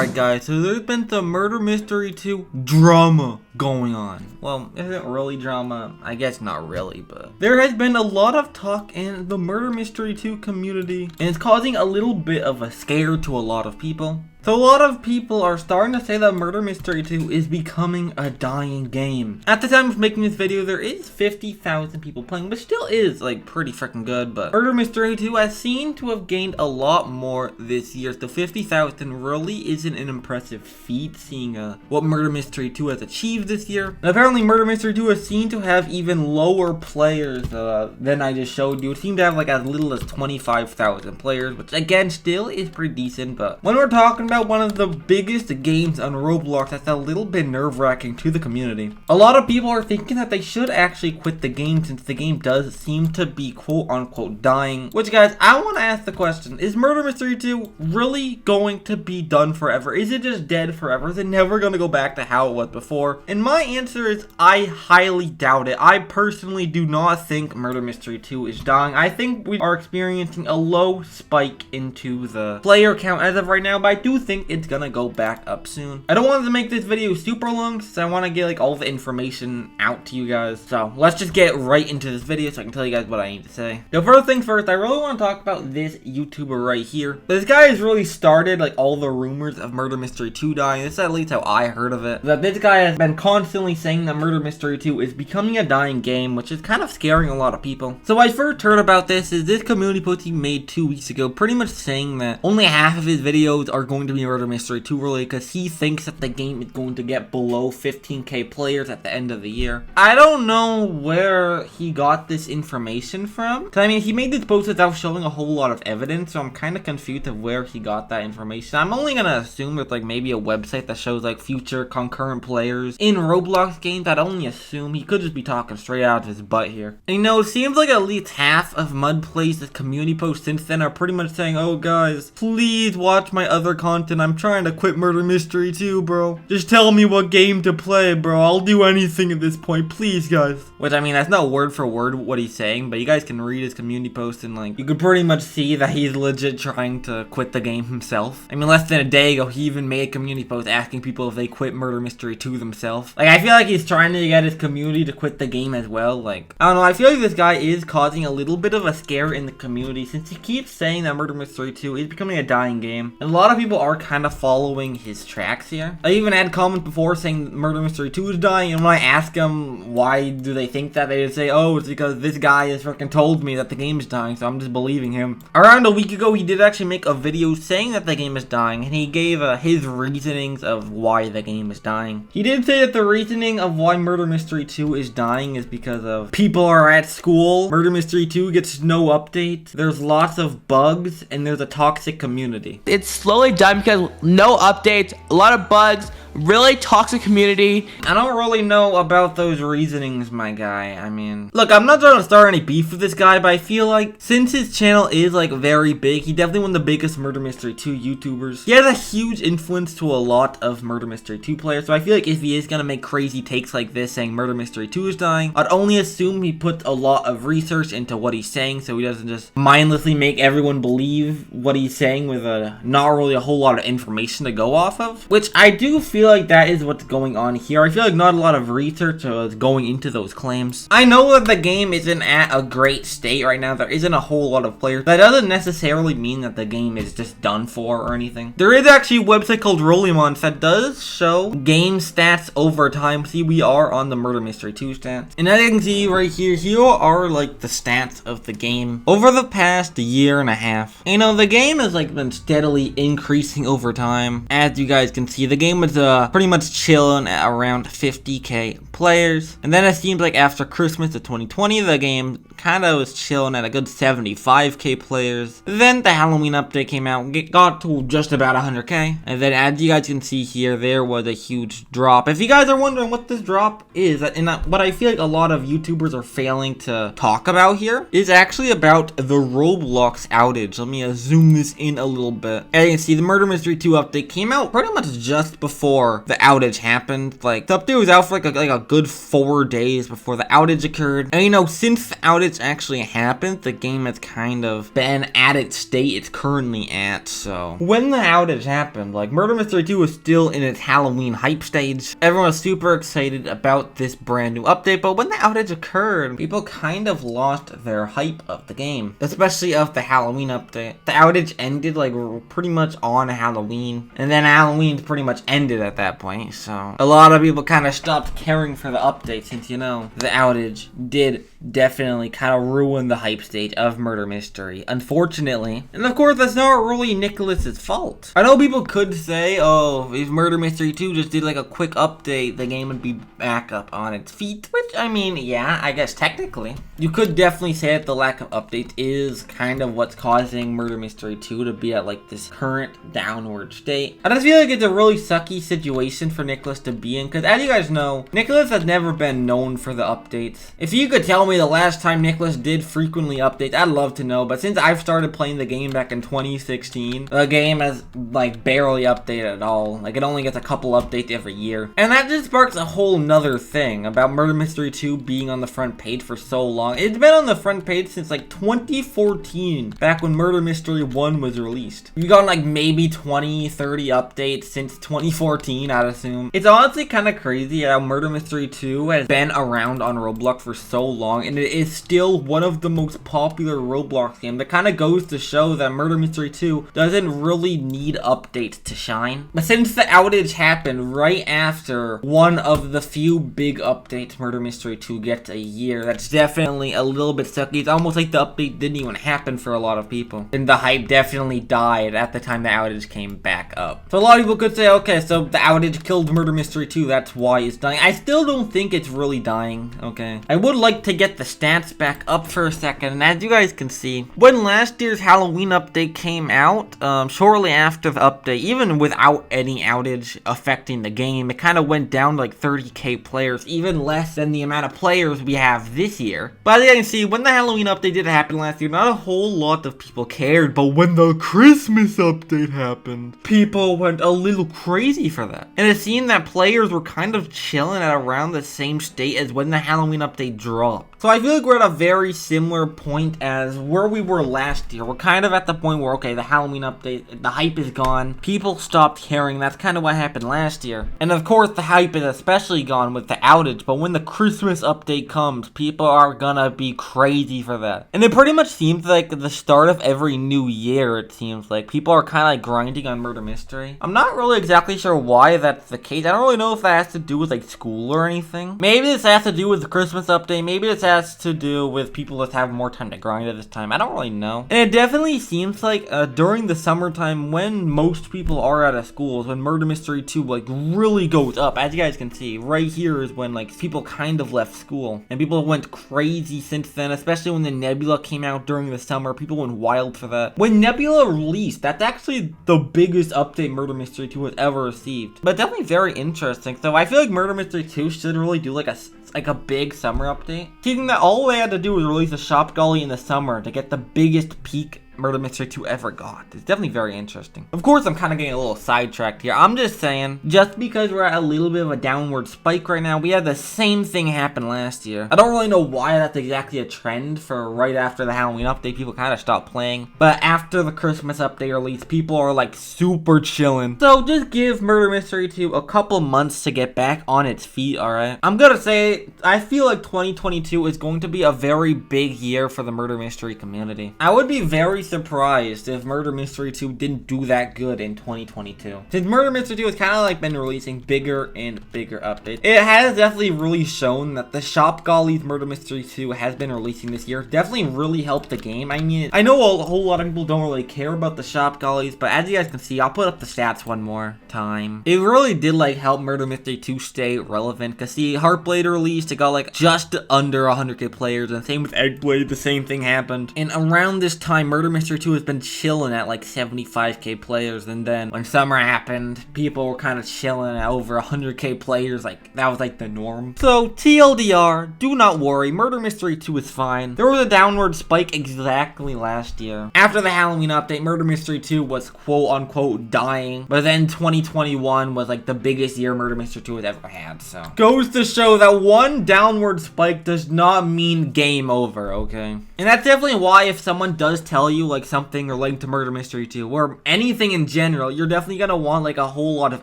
Alright guys, so there's been some Murder Mystery 2 drama going on. Well, is it really drama? I guess not really, but there has been a lot of talk in the Murder Mystery 2 community, and it's causing a little bit of a scare to a lot of people. So a lot of people are starting to say that Murder Mystery 2 is becoming a dying game. At the time of making this video, there is 50,000 people playing, which still is like pretty freaking good, but Murder Mystery 2 has seemed to have gained a lot more this year. So 50,000 really isn't an impressive feat, seeing what Murder Mystery 2 has achieved this year. And apparently Murder Mystery 2 has seemed to have even lower players than I just showed you. It seemed to have like as little as 25,000 players, which again still is pretty decent, but when we're talking about one of the biggest games on Roblox, that's a little bit nerve-wracking to the community. A lot of people are thinking that they should actually quit the game since the game does seem to be quote-unquote dying. Which, guys, I want to ask the question, is Murder Mystery 2 really going to be done forever? Is it just dead forever? Is it never going to go back to how it was before? And my answer is I highly doubt it. I personally do not think Murder Mystery 2 is dying. I think we are experiencing a low spike into the player count as of right now, but I do think it's gonna go back up soon. I don't want to make this video super long since I want to get like all the information out to you guys. So let's just get right into this video so I can tell you guys what I need to say. So first things first, I really want to talk about this YouTuber right here. This guy has really started like all the rumors of Murder Mystery 2 dying. This is at least how I heard of it. That this guy has been constantly saying that Murder Mystery 2 is becoming a dying game, which is kind of scaring a lot of people. So I first heard about this is this community post he made 2 weeks ago, pretty much saying that only half of his videos are going to be Murder Mystery 2 related because he thinks that the game is going to get below 15k players at the end of the year. I don't know where he got this information from. I mean, he made this post without showing a whole lot of evidence, so I'm kind of confused of where he got that information. I'm only gonna assume it's like maybe a website that shows like future concurrent players in Roblox games. I'd only assume he could just be talking straight out of his butt here. And you know, it seems like at least half of Mud Play's community posts since then are pretty much saying, oh guys, please watch my other content. I'm trying to quit Murder Mystery 2, bro. Just tell me what game to play, bro. I'll do anything at this point, please, guys. Which, I mean, that's not word for word what he's saying, but you guys can read his community post and, like, you could pretty much see that he's legit trying to quit the game himself. I mean, less than a day ago, he even made a community post asking people if they quit Murder Mystery 2 themselves. Like, I feel like he's trying to get his community to quit the game as well. Like, I don't know, I feel like this guy is causing a little bit of a scare in the community since he keeps saying that Murder Mystery 2 is becoming a dying game. And a lot of people are kind of following his tracks here. I even had comments before saying Murder Mystery 2 is dying, and when I ask them why do they think that, they just say, oh, it's because this guy has freaking told me that the game is dying, so I'm just believing him. Around a week ago, he did actually make a video saying that the game is dying, and he gave his reasonings of why the game is dying. He did say that the reasoning of why Murder Mystery 2 is dying is because of people are at school, Murder Mystery 2 gets no update, there's lots of bugs, and there's a toxic community. It's slowly dying because no updates, a lot of bugs, really toxic community. I don't really know about those reasonings, my guy. I mean, look, I'm not trying to start any beef with this guy, but I feel like since his channel is like very big, he definitely one of the biggest Murder Mystery 2 YouTubers. He has a huge influence to a lot of Murder Mystery 2 players, so I feel like if he is gonna make crazy takes like this saying Murder Mystery 2 is dying, I'd only assume he puts a lot of research into what he's saying so he doesn't just mindlessly make everyone believe what he's saying with not really a whole lot of information to go off of, which I do feel like that is what's going on here. I feel like not a lot of research is going into those claims. I know that the game isn't at a great state right now. There isn't a whole lot of players. That doesn't necessarily mean that the game is just done for or anything. There is actually a website called Rollimons that does show game stats over time. See, we are on the Murder Mystery 2 stats. And as you can see right here are like the stats of the game over the past year and a half. You know, the game has like been steadily increasing over time. As you guys can see, the game was pretty much chilling at around 50k players, and then it seems like after Christmas of 2020 the game kind of was chilling at a good 75k players. Then the Halloween update came out, got to just about 100k, and then as you guys can see here, there was a huge drop. If you guys are wondering what this drop is, and what I feel like a lot of YouTubers are failing to talk about here is actually about the Roblox outage. Let me zoom this in a little bit. As you can see, the Murder Mystery 2 update came out pretty much just before the outage happened. Like, the update was out for like a good 4 days before the outage occurred. And you know, since the outage outage actually happened, the game has kind of been at its state it's currently at. So when the outage happened, like Murder Mystery 2 was still in its Halloween hype stage. Everyone was super excited about this brand new update, but when the outage occurred, people kind of lost their hype of the game, especially of the Halloween update. The outage ended like pretty much on Halloween, and then Halloween pretty much ended at that point. So a lot of people kind of stopped caring for the update, since you know the outage did definitely kind of ruin the hype stage of Murder Mystery, unfortunately. And of course, that's not really Nicholas's fault. I know people could say, oh, if Murder Mystery 2 just did like a quick update, the game would be back up on its feet. Which, I mean, yeah, I guess technically. You could definitely say that the lack of updates is kind of what's causing Murder Mystery 2 to be at like this current downward state. I just feel like it's a really sucky situation for Nicholas to be in, because as you guys know, Nicholas has never been known for the updates. If you could tell me the last time Nicholas did frequently update, I'd love to know, but since I've started playing the game back in 2016, the game has like barely updated at all. Like it only gets a couple updates every year. And that just sparks a whole nother thing about Murder Mystery 2 being on the front page for so long. It's been on the front page since like 2014, back when Murder Mystery 1 was released. We've gotten like maybe 20, 30 updates since 2014, I'd assume. It's honestly kind of crazy how Murder Mystery 2 has been around on Roblox for so long, and it is still one of the most popular Roblox games. That kind of goes to show that Murder Mystery 2 doesn't really need updates to shine. But since the outage happened right after one of the few big updates Murder Mystery 2 gets a year, that's definitely a little bit sucky. It's almost like the update didn't even happen for a lot of people, and the hype definitely died at the time the outage came back up. So a lot of people could say, okay, so the outage killed Murder Mystery 2, that's why it's dying. I still don't think it's really dying, okay? I would like to get the stats back up for a second, and as you guys can see, when last year's Halloween update came out, shortly after the update, even without any outage affecting the game, it kind of went down to like 30k players, even less than the amount of players we have this year. But as you can see, when the Halloween update did happen last year, not a whole lot of people cared, but when the Christmas update happened, people went a little crazy for that. And it seemed that players were kind of chilling at around the same state as when the Halloween update dropped. So I feel like we're at a very similar point as where we were last year. We're kind of at the point where, okay, the Halloween update, the hype is gone. People stopped caring. That's kind of what happened last year. And of course, the hype is especially gone with the outage. But when the Christmas update comes, people are gonna be crazy for that. And it pretty much seems like the start of every new year, it seems like. People are kind of like grinding on Murder Mystery. I'm not really exactly sure why that's the case. I don't really know if that has to do with like school or anything. Maybe this has to do with the Christmas update. Maybe this has to do with people just having more time to grind at this time. I don't really know. And it definitely seems like during the summertime, when most people are out of school, is when Murder Mystery 2 like really goes up. As you guys can see, right here is when like people kind of left school, and people went crazy since then, especially when the Nebula came out during the summer. People went wild for that. When Nebula released, that's actually the biggest update Murder Mystery 2 has ever received. But definitely very interesting. So I feel like Murder Mystery 2 should really do like a big summer update. Keeping that all they had to do was release a shop golly in the summer to get the biggest peak Murder Mystery 2 ever got. It's definitely very interesting. Of course, I'm kind of getting a little sidetracked here. I'm just saying, just because we're at a little bit of a downward spike right now, we had the same thing happen last year. I don't really know why that's exactly a trend for right after the Halloween update. People kind of stopped playing. But after the Christmas update release, people are like super chilling. So just give Murder Mystery 2 a couple months to get back on its feet, alright? I'm gonna say, I feel like 2022 is going to be a very big year for the Murder Mystery community. I would be very surprised if Murder Mystery 2 didn't do that good in 2022. Since Murder Mystery 2 has kind of like been releasing bigger and bigger updates, it has definitely really shown that the Shop Golly's Murder Mystery 2 has been releasing this year definitely really helped the game. I mean, I know a whole lot of people don't really care about the Shop Gollies, but as you guys can see, I'll put up the stats one more time. It really did like help Murder Mystery 2 stay relevant, because see, Heartblade released, it got like just under 100k players, and same with Eggblade, the same thing happened. And around this time, Murder Mystery 2 has been chilling at like 75k players, and then when summer happened, people were kind of chilling at over 100k players. Like, that was like the norm. So, TLDR, do not worry, Murder Mystery 2 is fine. There was a downward spike exactly last year. After the Halloween update, Murder Mystery 2 was quote-unquote dying, but then 2021 was like the biggest year Murder Mystery 2 has ever had, so. Goes to show that one downward spike does not mean game over, okay? And that's definitely why if someone does tell you like something relating to Murder Mystery 2, or anything in general, you're definitely gonna want like a whole lot of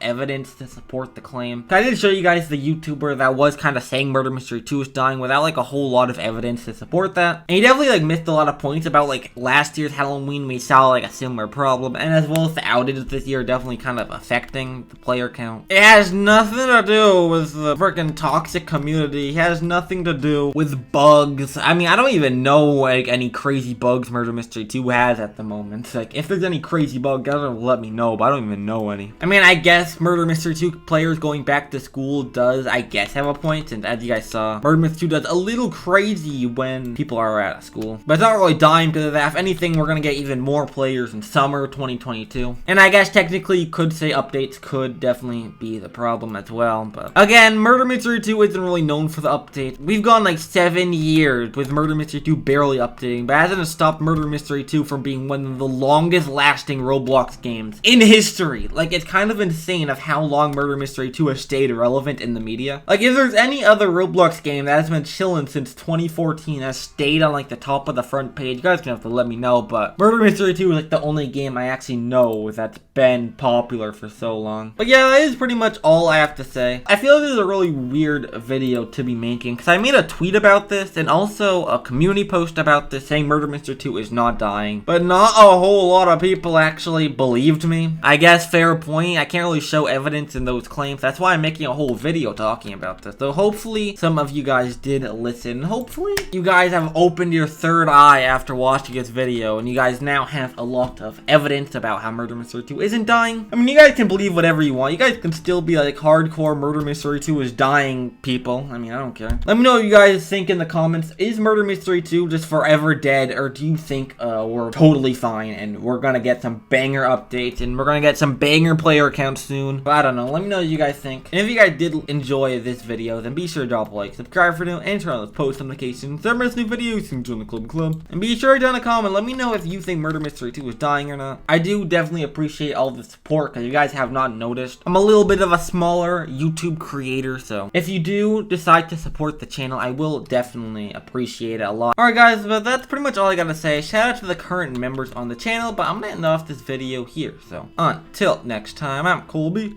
evidence to support the claim. I did show you guys the YouTuber that was kind of saying Murder Mystery 2 is dying without like a whole lot of evidence to support that. And he definitely like missed a lot of points about like last year's Halloween. We saw like a similar problem, and as well as the outages this year definitely kind of affecting the player count. It has nothing to do with the freaking toxic community. It has nothing to do with bugs. I mean, I don't even know like any crazy bugs Murder Mystery 2 has at the moment. Like, if there's any crazy bug, guys will let me know, but I don't even know any. I mean, I guess Murder Mystery 2 players going back to school does, I guess, have a point, and as you guys saw, Murder Mystery 2 does a little crazy when people are at school. But it's not really dying because of that. If anything, we're gonna get even more players in summer 2022. And I guess technically you could say updates could definitely be the problem as well, but again, Murder Mystery 2 isn't really known for the update. We've gone like 7 years with Murder Mystery 2 barely updating, but it hasn't stopped Murder Mystery 2 from being one of the longest lasting Roblox games in history. Like, it's kind of insane of how long Murder Mystery 2 has stayed relevant in the media. Like, if there's any other Roblox game that has been chilling since 2014, has stayed on like the top of the front page, you guys gonna have to let me know, but Murder Mystery 2 is like the only game I actually know that's been popular for so long. But yeah, that is pretty much all I have to say. I feel like this is a really weird video to be making, because I made a tweet about this and also a community post about this saying Murder Mystery 2 is not dying, but not a whole lot of people actually believed me. I guess fair point. I can't really show evidence in those claims. That's why I'm making a whole video talking about this. So hopefully some of you guys did listen. Hopefully you guys have opened your third eye after watching this video, and you guys now have a lot of evidence about how Murder Mystery 2 isn't dying. I mean, you guys can believe whatever you want. You guys can still be like hardcore Murder Mystery 2 is dying people. I mean, I don't care. Let me know what you guys think in the comments. Is Murder Mystery 2 just forever dead, or do you think we're totally fine and we're gonna get some banger updates and we're gonna get some banger player counts soon? But I don't know. Let me know what you guys think. And if you guys did enjoy this video, then be sure to drop a like, subscribe for new, and turn on those post notifications. So new videos, you can join the club. And be sure to down a comment. Let me know if you think Murder Mystery 2 is dying or not. I do definitely appreciate all the support, because you guys have not noticed, I'm a little bit of a smaller YouTube creator, so if you do decide to support the channel, I will definitely appreciate it a lot. Alright guys, but that's pretty much all I gotta say. Shout out to the current members on the channel, but I'm gonna end off this video here. So until next time, I'm Colbe.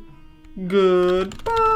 Goodbye.